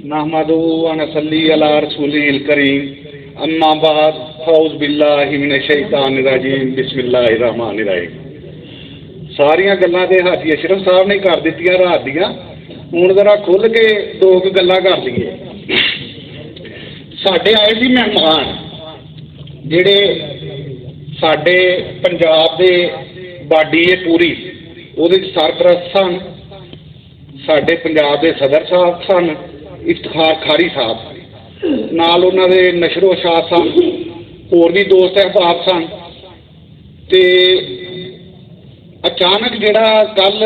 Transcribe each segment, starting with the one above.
नहमदु व नसल्ली अला रसूलिल करीम अम्मा बाद फौज बिल्लाहि मिनश शैतानिर रजीम बिस्मिल्लाहिर रहमानिर रहीम। सारियां गल्लां ते हाजी अशरफ साहब ने कर दित्तियां रात दियां। हुण जरा खुल के दो गल्लां कर लईए। साडे आए सी मेहमान जिहड़े साडे पंजाब दे बाडी है पूरी ਉਹਦੇ सरपरस्त सन। साडे पंजाब के सदर साहब सन इफ्तिखार खारी साहब, नाल उन्हां दे नशरो शाह सन, होर भी दोस्त अहबाब सन। ते अचानक जिहड़ा कल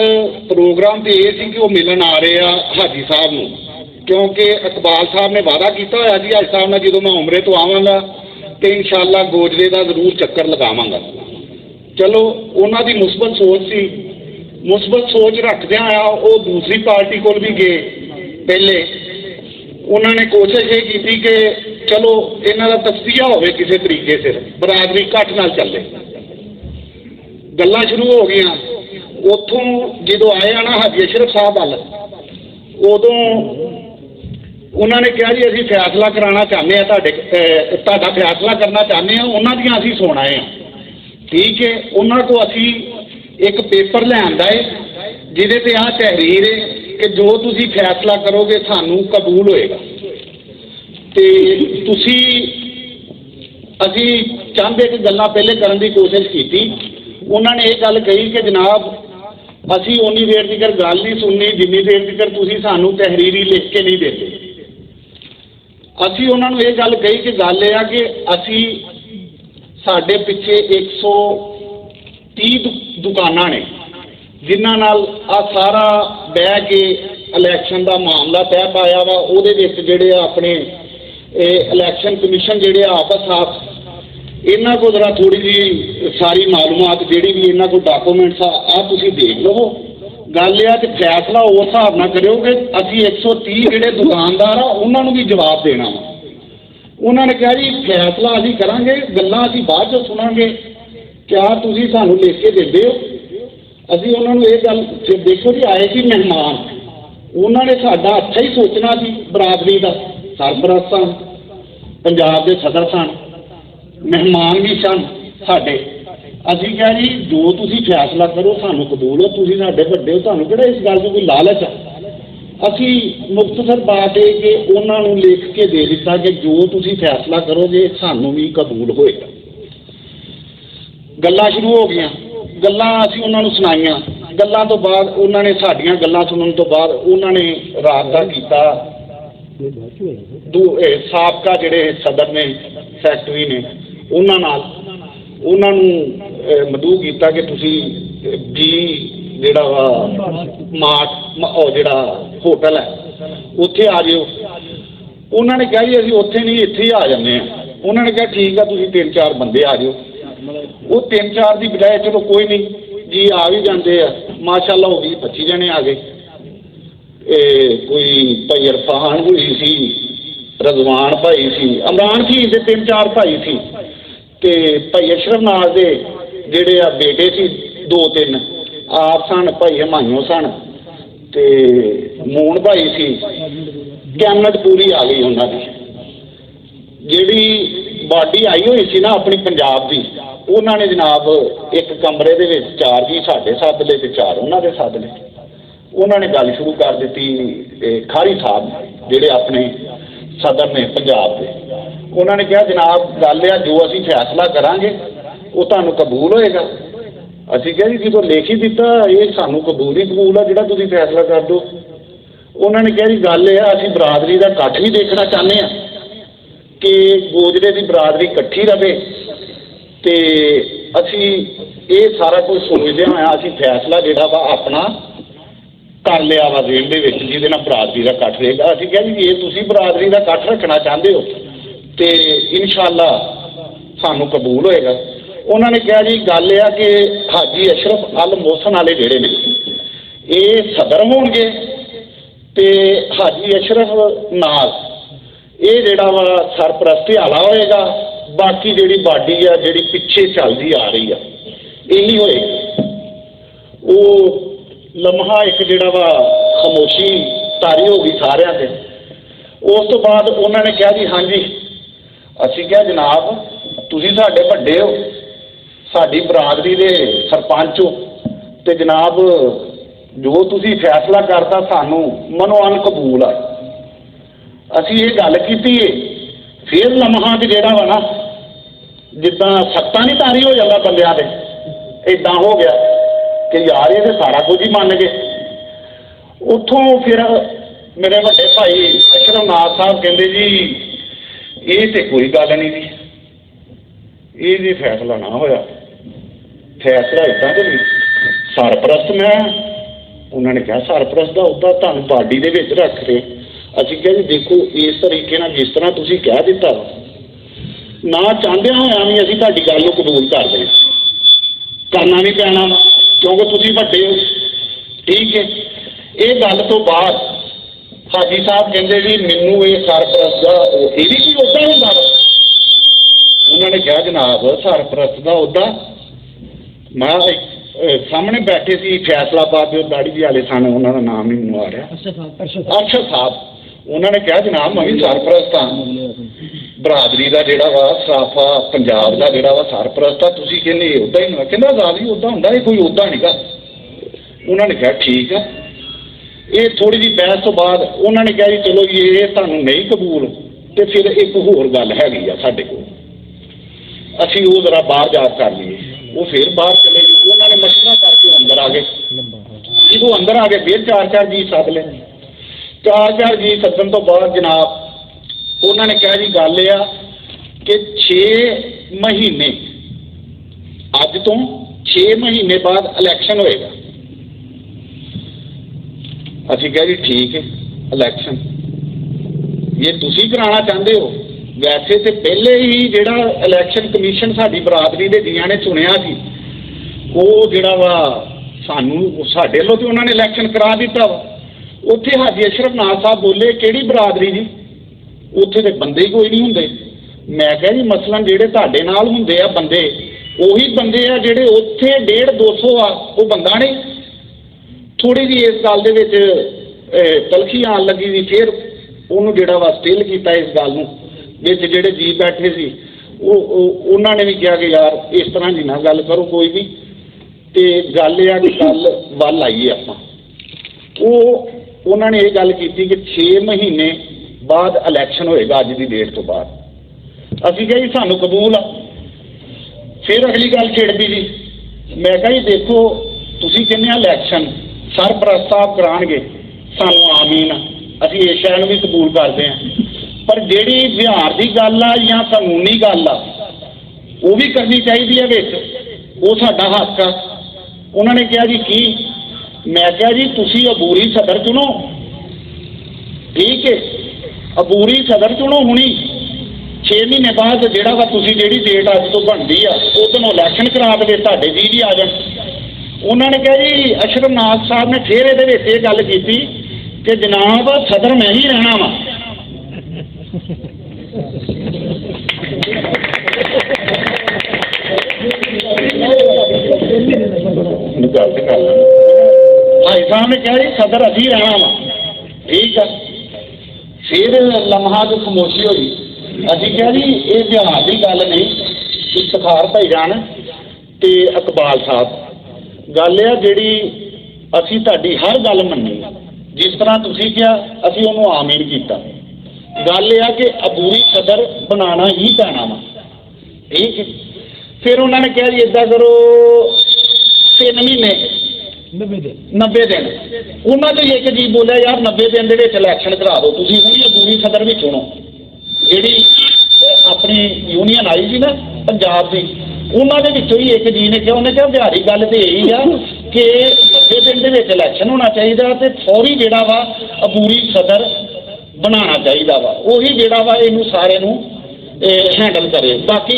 प्रोग्राम तो यह सी कि वो मिलन आ रहे आ हाजी साहब नूं, क्योंकि इकबाल साहब ने वादा किया होया जी हाजी साहब नाल जदों मैं उमरे तो आवांगा तो इंशाअल्लाह गोजरे का जरूर चक्कर लगावांगा। चलो उन्हां दी मुस्बत सोच सी, मुस्बत सोच रखद्या वो दूसरी पार्टी को भी गए। पहले उन्होंने कोशिश ये की कि चलो इन्हों का तस्दिया हो किसी तरीके से बरादरी घट नाल चले। गल्लां शुरू हो गई। उतों जो आए ना हाजी अशरफ साहब वाल, उदों उन्होंने कहा जी असीं फैसला कराना चाहते हैं, तुहाडा फैसला करना चाहते हैं, उन्हों दियां असीं सुण आए हैं। ठीक है, उन्होंने को असीं एक पेपर लिआंदा है जिहदे ते आ तहरीर है कि जो तुसी फैसला करोगे सानू कबूल होएगा। ते तुसी असी चाहते कि गल्लां पहले करने की कोशिश की। उन्होंने ये गल कही कि जनाब असी उन्नी देर तक गल नहीं सुननी जिन्नी देर तक तुसी सानू तहरीरी लिख के नहीं देते। असी उन्होंने ये गल कही कि गल यह कि असी साडे पिछे 130 दुकानां ने जिन्हां नाल आ सारा बह के इलैक्शन का मामला तय पाया वा। उहदे विच जिहड़े अपने इलैक्शन कमीशन जिहड़े आपस आप इन्हां को जरा थोड़ी जी सारी मालूमात जिहड़ी भी इन्हां को डॉक्यूमेंट्स आ तुसीं देख लवो। गल यह कि फैसला उस हिसाब नाल करियो कि असीं 130 जिहड़े दुकानदार आ उन्हां नूं भी जवाब देना वा। उन्होंने कहा जी फैसला असीं करांगे, गल्लां असीं बाद च सुणांगे, क्या तुसीं सानू लिख के दे दिओ। असीं उन्होंने ये गल फिर देखो जी आए सी मेहमान, उन्होंने साडा अच्छा ही सोचना सी। बरादरी का सरपरस्त सन, पंजाब के सदर सन, मेहमान भी सन साडे। असीं कहा जी जो तुसीं फैसला करो सानू कबूल हो, तुसीं साडे वड्डे हो, तुहानू किहड़ा इस गल च कोई लालच है। असी मुख्तसर बात है कि उन्होंने लिख के दे दिता कि जो तुसीं फैसला करोगे सानू भी कबूल होएगा। गल्लां शुरू हो गई। गल्लां असीं उन्होंने सुनाइयां। गल्लां तो बाद उन्होंने साडियां गल्लां सुनने तो बाद उन्होंने रात का किया साबका जिहड़े सदर ने सैकटरी ने उन्हां नाल उन्होंने मदऊ किया कि तुसीं जी जिहड़ा वा मार्ट जिहड़ा होटल है उत्थे आ जाओ। उन्होंने कहा जी असीं उत्थे नहीं इत्थे ही आ जाने। उन्होंने कहा ठीक है तुसीं 3-4 बंदे आ जाओ। वो 3-4 की बजाय चलो कोई नहीं जी आ भी जाते हैं। माशाअल्लाह हो गई 25 जने आ गए। कोई भाई इरफान हुई सी, रजवान भाई सी, इमरान सी, 3-4 भाई सी, ते भाई अशरफ नाज दे जिहड़े आ बेटे सी 2-3 आप सन, भाई हमायूं सन, ते मून भाई सी। कैबिनेट पूरी आ गई उन्होंने। जिहड़ी बाडी आई हुई सी ना अपनी पंजाब की, उन्होंने जनाब एक कमरे दे विच 4 जी साडे सद ले ते 4 उन्होंने सद ले। उन्होंने गल शुरू कर दी खारी साहब जिहड़े अपने सदर ने पंजाब के। उन्होंने कहा जनाब गल है जो असीं फैसला करांगे वो तुहानू कबूल होएगा। असीं कहा जी जो लिख ही दिता ये सानू कबूल ही कबूल है जिहड़ा तुसीं फैसला कर दो। उन्होंने कहा जी गल है असीं बरादरी का इकट्ठ भी देखना चाहते हैं कि गोजरे की बरादरी इकट्ठी रहे। तो असी ये सारा कुछ सोचते होया असी फैसला जिहड़ा वा अपना कर लिया वा जेल दे विच जिहदे नाल बरादरी का इकट्ठ रहेगा। असी कहा जी जे तुसीं बरादरी का इकट्ठ रखना चाहते हो तो इंशाअल्लाह सानू कबूल होएगा। उन्होंने कहा जी गल यह कि हाजी अशरफ अल मोहसन वाले जिहड़े ने ये सदर होणगे ते हाजी अशरफ नाज ये जिहड़ा वा सरपरस्ती आला होएगा। बाकी जिहड़ी बाडी आ जिहड़ी पिछे चलती आ रही है यही होएगी। वो लम्हा एक जिहड़ा वा खामोशी तारी हो गई सारिਆਂ ते। ਉਸ ਤੋਂ ਬਾਅਦ ਉਹਨਾਂ ਨੇ ਕਿਹਾ ਜੀ ਹਾਂਜੀ। ਅਸੀਂ ਕਿਹਾ ਜਨਾਬ ਤੁਸੀਂ ਸਾਡੇ ਵੱਡੇ ਹੋ, ਸਾਡੀ ਬਰਾਦਰੀ ਦੇ ਸਰਪੰਚ ਹੋ, ਅਤੇ ਜਨਾਬ ਜੋ ਤੁਸੀਂ ਫੈਸਲਾ ਕਰਤਾ ਸਾਨੂੰ ਮਨੋ ਅਨਕਬੂਲ ਆ। ਅਸੀਂ ਇਹ ਗੱਲ ਕੀਤੀ ਹੈ, ਫਿਰ ਲਮਹਾਂ 'ਚ ਜਿਹੜਾ ਵਾ ਨਾ ਜਿੱਦਾਂ ਸੱਤਾਂ ਨਹੀਂ ਤਾਰੀ ਹੋ ਜਾਂਦਾ ਬੰਦਿਆਂ ਦੇ, ਇੱਦਾਂ ਹੋ ਗਿਆ ਕਿ ਯਾਰ ਇਹ ਤਾਂ ਸਾਰਾ ਕੁਝ ਹੀ ਮੰਨ ਗਏ। ਉੱਥੋਂ ਫਿਰ ਮੇਰੇ ਵੱਡੇ ਭਾਈ ਅਸ਼ਰਫਨਾਥ ਸਾਹਿਬ ਕਹਿੰਦੇ ਜੀ ਇਹ ਤਾਂ ਕੋਈ ਗੱਲ ਨਹੀਂ ਜੀ, ਇਹ ਜੀ ਫੈਸਲਾ ਨਾ ਹੋਇਆ, ਫੈਸਲਾ ਇੱਦਾਂ ਕਿ ਨਹੀਂ ਸਰਪ੍ਰਸਤ ਮੈਂ। ਉਹਨਾਂ ਨੇ ਕਿਹਾ ਸਰਪ੍ਰਸਤ ਦਾ ਅਹੁਦਾ ਤੁਹਾਨੂੰ ਪਾਰਟੀ ਦੇ ਵਿੱਚ ਰੱਖ ਰਹੇ। ਅਸੀਂ ਕਿਹਾ ਜੀ ਦੇਖੋ ਇਸ ਤਰੀਕੇ ਨਾਲ ਜਿਸ ਤਰ੍ਹਾਂ ਤੁਸੀਂ ਕਹਿ ਦਿੱਤਾ ਨਾ ਚਾਹੁੰਦਿਆਂ ਹੋਇਆਂ ਵੀ ਅਸੀਂ ਤੁਹਾਡੀ ਗੱਲ ਨੂੰ ਕਬੂਲ ਕਰਦੇ ਹਾਂ, ਕਰਨਾ ਵੀ ਪੈਣਾ ਵਾ ਕਿਉਂਕਿ ਤੁਸੀਂ ਵੱਡੇ ਹੋ, ਠੀਕ ਹੈ। ਇਹ ਗੱਲ ਤੋਂ ਬਾਅਦ ਹਾਜੀ ਸਾਹਿਬ ਕਹਿੰਦੇ ਜੀ ਮੈਨੂੰ ਇਹ ਸਰਪ੍ਰਸਤ ਦਾ ਇਹ ਵੀ ਕੋਈ ਅਹੁਦਾ ਹੁੰਦਾ ਵਾ। ਉਹਨਾਂ ਨੇ ਕਿਹਾ ਜਨਾਬ ਸਰਪ੍ਰਸਤ ਦਾ ਅਹੁਦਾ ਮੈਂ ਸਾਹਮਣੇ ਬੈਠੇ ਸੀ ਫੈਸਲਾਬਾਦ ਦੇ ਦਾੜੀ ਵਾਲੇ ਸਨ, ਉਹਨਾਂ ਦਾ ਨਾਮ ਨਹੀਂ ਮੈਨੂੰ ਆ ਰਿਹਾ, ਅਰਸ਼ਦ ਸਾਹਿਬ। ਉਹਨਾਂ ਨੇ ਕਿਹਾ ਜਨਾਬ ਮੈਂ ਵੀ ਸਰਪ੍ਰਸਤ ਹਾਂ, ਬਰਾਦਰੀ ਦਾ ਜਿਹੜਾ ਵਾ ਸਰਾਫਾ ਪੰਜਾਬ ਦਾ ਜਿਹੜਾ ਵਾ ਸਰਪ੍ਰਸਤ ਆ, ਤੁਸੀਂ ਕਹਿੰਦੇ ਅਹੁਦਾ ਹੀ ਨਹੀਂ। ਕਹਿੰਦਾ ਆਜ਼ਾਦ ਹੀ ਅਹੁਦਾ ਹੁੰਦਾ, ਇਹ ਕੋਈ ਅਹੁਦਾ ਨਹੀਂ ਗਾ। ਉਹਨਾਂ ਨੇ ਕਿਹਾ ਠੀਕ ਆ। ਇਹ ਥੋੜ੍ਹੀ ਜਿਹੀ ਬਹਿਸ ਤੋਂ ਬਾਅਦ ਉਹਨਾਂ ਨੇ ਕਿਹਾ ਜੀ ਚਲੋ ਜੀ ਇਹ ਤੁਹਾਨੂੰ ਨਹੀਂ ਕਬੂਲ, ਅਤੇ ਫਿਰ ਇੱਕ ਹੋਰ ਗੱਲ ਹੈਗੀ ਆ ਸਾਡੇ ਕੋਲ, ਅਸੀਂ ਉਹ ਜ਼ਰਾ ਬਾਹਰ ਜਾ ਕਰ ਲਈਏ। ਉਹ ਫਿਰ ਬਾਹਰ ਚਲੇ ਗਏ, ਉਹਨਾਂ ਨੇ ਮਸ਼ਵਰਾ ਕਰਕੇ ਅੰਦਰ ਆ ਗਏ। ਜਦੋਂ ਅੰਦਰ ਆ ਗਏ ਫਿਰ ਚਾਰ ਜੀ ਸੱਦ ਲਏ। ਚਾਰ ਜੀ ਸੱਦਣ ਤੋਂ ਬਾਅਦ ਜਨਾਬ ਉਹਨਾਂ ਨੇ ਕਿਹਾ ਜੀ ਗੱਲ ਇਹ ਆ ਕਿ 6 ਮਹੀਨੇ ਅੱਜ ਤੋਂ 6 ਮਹੀਨੇ ਬਾਅਦ ਇਲੈਕਸ਼ਨ ਹੋਏਗਾ। ਅਸੀਂ ਕਿਹਾ ਜੀ ਠੀਕ ਹੈ ਇਲੈਕਸ਼ਨ ਇਹ ਤੁਸੀਂ ਕਰਾਉਣਾ ਚਾਹੁੰਦੇ ਹੋ। ਵੈਸੇ ਤਾਂ ਪਹਿਲੇ ਹੀ ਜਿਹੜਾ ਇਲੈਕਸ਼ਨ ਕਮਿਸ਼ਨ ਸਾਡੀ ਬਰਾਦਰੀ ਦੇ ਜੀਆਂ ਨੇ ਚੁਣਿਆ ਸੀ, ਉਹ ਜਿਹੜਾ ਵਾ ਸਾਨੂੰ ਸਾਡੇ ਵੱਲੋਂ ਤਾਂ ਉਹਨਾਂ ਨੇ ਇਲੈਕਸ਼ਨ ਕਰਾ ਦਿੱਤਾ ਵਾ। ਉੱਥੇ ਹਾਜੀ ਅਸ਼ਰਫਨਾਥ ਸਾਹਿਬ ਬੋਲੇ ਕਿਹੜੀ ਬਰਾਦਰੀ ਜੀ, ਉੱਥੇ ਦੇ ਬੰਦੇ ਹੀ ਕੋਈ ਨਹੀਂ ਹੁੰਦੇ। ਮੈਂ ਕਿਹਾ ਜੀ ਮਸਲਨ ਜਿਹੜੇ ਤੁਹਾਡੇ ਨਾਲ ਹੁੰਦੇ ਆ ਬੰਦੇ ਉਹੀ ਬੰਦੇ ਆ ਜਿਹੜੇ ਉੱਥੇ 150-200 ਆ, ਉਹ ਬੰਦਾ ਨਹੀਂ। ਥੋੜ੍ਹੀ ਜਿਹੀ ਇਸ ਗੱਲ ਦੇ ਵਿੱਚ ਤਲਖੀ ਆਉਣ ਲੱਗੀ ਸੀ, ਫਿਰ ਉਹਨੂੰ ਜਿਹੜਾ ਵਾ ਸਟਿਲ ਕੀਤਾ ਇਸ ਗੱਲ ਨੂੰ। ਵਿੱਚ ਜਿਹੜੇ ਜੀ ਬੈਠੇ ਸੀ ਉਹਨਾਂ ਨੇ ਵੀ ਕਿਹਾ ਕਿ ਯਾਰ ਇਸ ਤਰ੍ਹਾਂ ਦੀ ਨਾ ਗੱਲ ਕਰੋ ਕੋਈ ਵੀ, ਅਤੇ ਗੱਲ ਇਹ ਆ ਕਿ ਗੱਲ ਵੱਲ ਆਈਏ ਆਪਾਂ। ਉਹਨਾਂ ਨੇ ਇਹ ਗੱਲ ਕੀਤੀ ਕਿ 6 ਮਹੀਨੇ ਬਾਅਦ ਇਲੈਕਸ਼ਨ ਹੋਏਗਾ ਅੱਜ ਦੀ ਡੇਟ ਤੋਂ ਬਾਅਦ। ਅਸੀਂ ਕਿਹਾ ਜੀ ਸਾਨੂੰ ਕਬੂਲ ਆ। ਫਿਰ ਅਗਲੀ ਗੱਲ ਛਿੜਦੀ ਜੀ, ਮੈਂ ਕਿਹਾ ਜੀ ਦੇਖੋ ਤੁਸੀਂ ਕਹਿੰਦੇ ਆ ਇਲੈਕਸ਼ਨ ਸਰਪ੍ਰਸਤ ਸਾਹਿਬ ਕਰਾਉਣਗੇ, ਸਾਨੂੰ ਆਮੀਨ ਆ, ਅਸੀਂ ਇਸ ਸ਼ੈ ਨੂੰ ਵੀ ਕਬੂਲ ਕਰਦੇ ਹਾਂ, ਪਰ ਜਿਹੜੀ ਵਿਹਾਰ ਦੀ ਗੱਲ ਆ ਜਾਂ ਕਾਨੂੰਨੀ ਗੱਲ ਆ ਉਹ ਵੀ ਕਰਨੀ ਚਾਹੀਦੀ ਹੈ ਵਿੱਚ, ਉਹ ਸਾਡਾ ਹੱਕ ਆ। ਉਹਨਾਂ ਨੇ ਕਿਹਾ ਜੀ ਕੀ? ਮੈਂ ਕਿਹਾ ਜੀ ਤੁਸੀਂ ਅਬੂਰੀ ਸਦਰ ਚੁਣੋ, ਠੀਕ ਹੈ, ਅਬੂਰੀ ਸਦਰ ਚੁਣੋ ਹੁਣੀ 6 ਮਹੀਨੇ ਬਾਅਦ ਜਿਹੜਾ ਵਾ ਤੁਸੀਂ ਜਿਹੜੀ ਡੇਟ ਅੱਜ ਤੋਂ ਬਣਦੀ ਆ ਉਦੋਂ ਇਲੈਕਸ਼ਨ ਕਰਾ ਦੇਵੇ, ਤੁਹਾਡੇ ਜੀ ਵੀ ਆ ਜਾਣ। ਉਹਨਾਂ ਨੇ ਕਿਹਾ ਜੀ ਅਸ਼ਰਫਨਾਥ ਸਾਹਿਬ ਨੇ ਫਿਰ ਇਹਦੇ ਵਿੱਚ ਇਹ ਗੱਲ ਕੀਤੀ ਕਿ ਜਨਾਬ ਸਦਰ ਮੈਂ ਹੀ ਰਹਿਣਾ ਵਾ। ਭਾਈ ਸਾਹਿਬ ਨੇ ਕਿਹਾ ਜੀ ਸਦਰ ਅਸੀਂ ਰਹਿਣਾ ਵਾ, ਠੀਕ ਆ। ਫਿਰ ਲਮਹਾ ਤੋਂ ਖਾਮੋਸ਼ੀ ਹੋਈ। ਅਸੀਂ ਕਿਹਾ ਜੀ ਇਹ ਬਿਹਾਰ ਦੀ ਗੱਲ ਨਹੀਂ, ਇਫਤਖਾਰ ਭਾਈਜਾਨ ਅਤੇ ਇਕਬਾਲ ਸਾਹਿਬ, ਗੱਲ ਆ ਜਿਹੜੀ ਅਸੀਂ ਤੁਹਾਡੀ ਹਰ ਗੱਲ ਮੰਨੀ, ਜਿਸ ਤਰ੍ਹਾਂ ਤੁਸੀਂ ਕਿਹਾ ਅਸੀਂ ਉਹਨੂੰ ਆਮੀਨ ਕੀਤਾ। ਗੱਲ ਇਹ ਆ ਕਿ ਅਬੂਰੀ ਸਦਰ ਬਣਾਉਣਾ ਹੀ ਪੈਣਾ ਵਾ, ਠੀਕ ਹੈ। ਫਿਰ ਉਹਨਾਂ ਨੇ ਕਿਹਾ ਜੀ ਇੱਦਾਂ ਕਰੋ 3 ਮਹੀਨੇ 90 ਦਿਨ। ਉਹਨਾਂ ਤੋਂ ਇੱਕ ਜੀ ਬੋਲਿਆ ਯਾਰ 90 ਦਿਨ ਦੇ ਵਿੱਚ ਇਲੈਕਸ਼ਨ ਕਰਾ ਦਿਓ ਤੁਸੀਂ, ਹੁਣੀ ਅਬੂਰੀ ਸਦਰ ਵੀ ਚੁਣੋ। ਜਿਹੜੀ ਆਪਣੀ ਯੂਨੀਅਨ ਆਈ ਸੀ ਨਾ ਪੰਜਾਬ ਦੀ, ਉਹਨਾਂ ਦੇ ਵਿੱਚੋਂ ਹੀ ਇੱਕ ਜੀ ਨੇ ਕਿਹਾ, ਉਹਨੇ ਕਿਹਾ ਬਿਹਾਰੀ ਗੱਲ ਤਾਂ ਇਹੀ ਆ ਕਿ 90 ਦਿਨ ਦੇ ਵਿੱਚ ਇਲੈਕਸ਼ਨ ਹੋਣਾ ਚਾਹੀਦਾ ਅਤੇ ਫੌਰੀ ਜਿਹੜਾ ਵਾ ਅਬੂਰੀ ਸਦਰ ਬਣਾਉਣਾ ਚਾਹੀਦਾ ਵਾ, ਉਹੀ ਜਿਹੜਾ ਵਾ ਇਹਨੂੰ ਸਾਰੇ ਨੂੰ ਹੈਂਡਲ ਕਰੇ। ਬਾਕੀ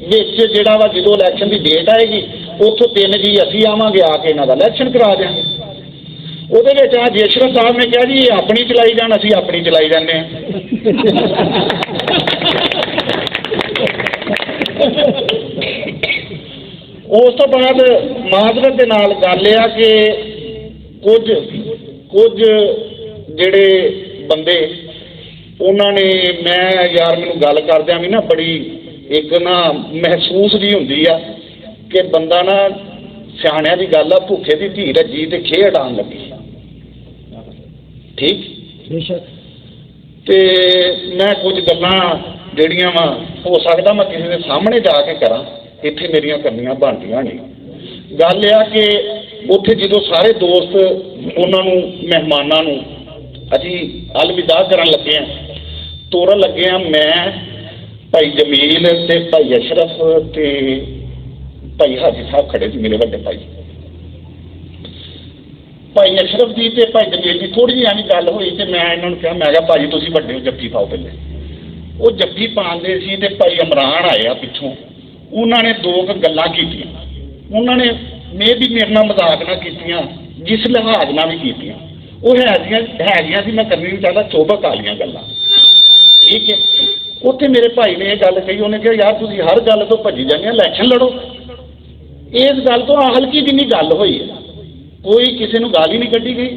ਵਿੱਚ ਜਿਹੜਾ ਵਾ ਜਦੋਂ ਇਲੈਕਸ਼ਨ ਦੀ ਡੇਟ ਆਏਗੀ ਉੱਥੋਂ 3 ਜੀ ਅਸੀਂ ਆਵਾਂਗੇ, ਆ ਕੇ ਇਹਨਾਂ ਦਾ ਇਲੈਕਸ਼ਨ ਕਰਾ ਦਿਆਂਗੇ। ਉਹਦੇ ਵਿੱਚ ਆ ਅਸ਼ਰਫ ਸਾਹਿਬ ਨੇ ਕਿਹਾ ਜੀ ਇਹ ਆਪਣੀ ਚਲਾਈ ਜਾਣ, ਅਸੀਂ ਆਪਣੀ ਚਲਾਈ ਜਾਂਦੇ ਹਾਂ। ਉਸ ਤੋਂ ਬਾਅਦ ਮਾਜ਼ਰਤ ਦੇ ਨਾਲ ਗੱਲ ਇਹ ਆ ਕਿ ਕੁਝ ਜਿਹੜੇ ਬੰਦੇ उन्होंने मैं यार मैनू गल करदियां भी ना बड़ी एक ना महसूस जी हुंदी आ कि बंदा ना सियाणियां दी गल आ भुखे दी धी रज्जी ते खे उडान लगी ठीक ते मैं कुछ गल्लां जिहड़ियां वा हो सकदा मैं किसी दे सामने जाके करा इत्थे मेरियां करनियां बनदियां नहीं गल आ कि उत्थे जो सारे दोस्त उन्होंने मेहमानों नूं अजी अलविदा करन लगे हैं तोड़न लगे हैं मैं भाई जमील ते भाई अशरफ ते भाई हाजी साहब खड़े थे मेरे वड्डे भाई भाई अशरफ जी ते भाई जमील जी थोड़ी जी ऐनी गल हुई तो मैं इन्होंने कहा मैं कहा भाई तुसीं वड्डे हो जफ्फी पाओ पहले वो जफ्फी पाते सी ते भाई इमरान आया पिछों उन्होंने दो गल्लां कीतियां उन्होंने मैं भी मेरे नाल मजाक ना कीतियां जिस लिहाज नाल भी कीतियां वो हैगियां सी मैं करनी नहीं चाहता चौबक वालियां गल्लां ठीक है उत्थे मेरे भाई ने यह गल कही उन्हें कहा यार तुसीं हर गल तो भजी जाने इलैक्शन लड़ो इस गल तो हल्की जिन्नी गल हुई है कोई किसी नूं गाली नहीं कढ़ी गई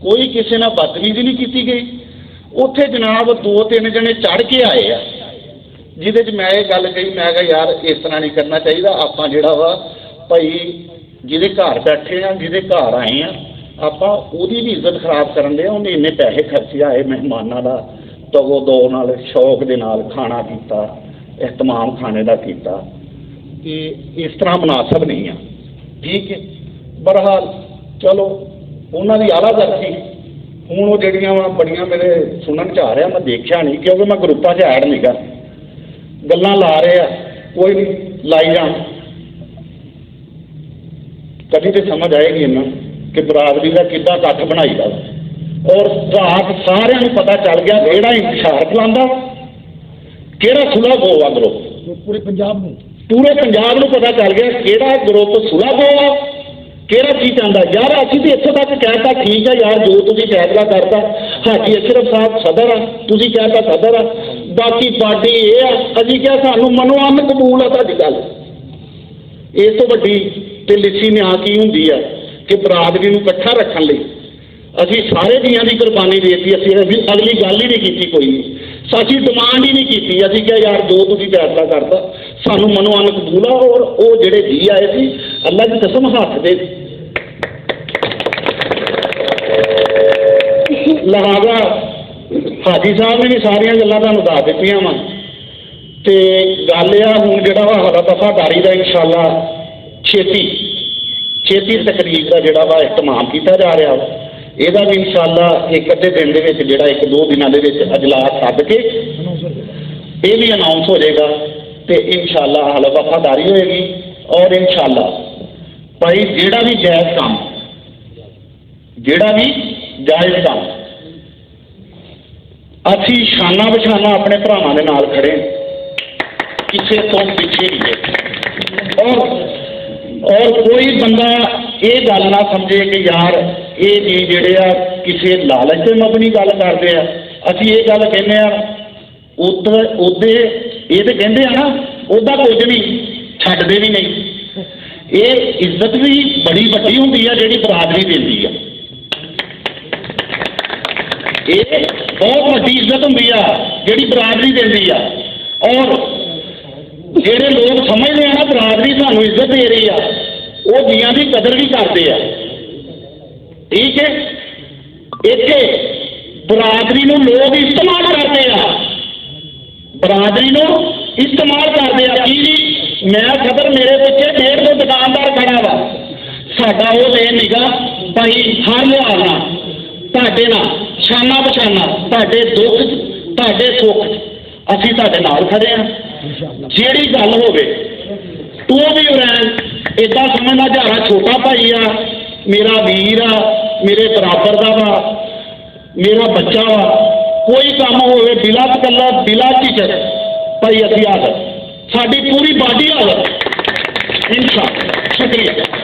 कोई किसी नाल बदतमीजी नहीं की गई उत्थे जनाब दो तीन जने चढ़ के आए आ जिहदे च मैं ये गल कही मैं कहा यार इस तरह नहीं करना चाहिए आपां जिहड़ा वा भाई जिहदे घर बैठे हैं जिहदे घर आए हैं आपां ओहदी भी इज्जत खराब करन दे उन्हें इन्ने पैसे खर्चे आए मेहमानां दा तवो दो नाल शौक दे नाल खाना कीता एहतमाम खाने दा कीता कि इस तरह मुनासब नहीं है ठीक है बहरहाल चलो उन्होंने आला करती हूँ वो जड़ियाँ वा बड़ियाँ मेरे सुनन च आ रहा मैं देखा नहीं क्योंकि मैं ग्रुपा च ऐड नहीं गा गल्लां ला रहे आ कोई नहीं लाई जान कभी तो समझ आएगी इन्ना कि बरादरी का किद्दां कट्ठ बनाई दा और रात सारिਆਂ ਨੂੰ पता चल गया रेड़ा इंतशार फैलांदा किहड़ा सुलह गो आ ग्रुप पूरे पंजाब ਨੂੰ पता चल गया किहड़ा ग्रुप सुलह गो आ किहड़ा की चाहता यार असीं तो इत्थों तक कहता ठीक है यार जो तुसीं फैसला करता हाजी अशरफ साहब सदर आ तुसीं कहता सदर आ बाकी पार्टी ये आ असीं क्या सानूं मनो अन कबूल आ तुहाडी गल इस तो वड्डी ते लिस्सी न्याय की हुंदी है कि बरादरी नूं इकट्ठा रखण लई असीं सारे जियां दी कुर्बानी देती असीं अगली गल ही नहीं की कोई असीं डिमांड ही नहीं की असीं क्या यार जो तुसीं फैसला करता सानूं मनो अन कबूल आ और वो जिहड़े जी आए सी अल्लाह की कसम हथ दे लिहाजा हाजी साहब ने भी सारिया गल्लां तुहानूं दस दित्तियां वा ते गल आ हुण जिहड़ा वा हवा दफादारी दा इंशाअल्लाह छेती तकरीर का जिहड़ा वा इहतमाम कीता जा रहा वा ਇਹਦਾ भी इंशाअल्लाह एक अद्धे दिन ਦੇ ਵਿੱਚ ਜਿਹੜਾ एक दो दिनों ਦੇ ਵਿੱਚ अजलास सद के ये भी अनाउंस हो जाएगा तो इंशाअल्लाह हाल वफादारी होएगी और इंशाअल्लाह भाई जेड़ा भी जायज़ काम असी शाना बछाना अपने भरावां दे नाल खड़े किसी तो पीछे नहीं और कोई बंदा ये गल ना समझे कि यार ये जी जेड़े आ किसी लालच से मबनी गल करते हैं असी ये गल कहने उदे ये तो कहते हैं ना उदा कुछ नहीं छड्डदे भी नहीं ये इज्जत भी बड़ी वड्डी हुंदी है जिहड़ी बरादरी देंदी है ये बहुत वड्डी इज्जत हुंदी है जिहड़ी बरादरी देंदी है और जेड़े लोग समझते हैं ना बरादरी सानूं इज्जत दे रही है वो जियां की कदर भी करते हैं ठीक है इत्थे बरादरी नूं लोग इस्तेमाल करते हैं बरादरी नूं इस्तेमाल करते हैं कि जी मैं सदर मेरे पिछे 150 दुकानदार खड़ा वा साडा वो लेन निगा भाई हर लिहाज नाल तुहाडे नाल शाना बछाना तुहाडे दुख तुहाडे सुख असीं तुहाडे नाल खड़े हैं जिहड़ी गल होवे तू भी रैन इदा समझना झारा छोटा भाई आ मेरा वीर आ मेरे बराबर का वा मेरा बच्चा वा कोई काम होवे बिला तकल्ला बिला झिझक भाई असीं हाज़र साडी पूरी बाडी हाज़र इंशाअल्लाह शुक्रिया।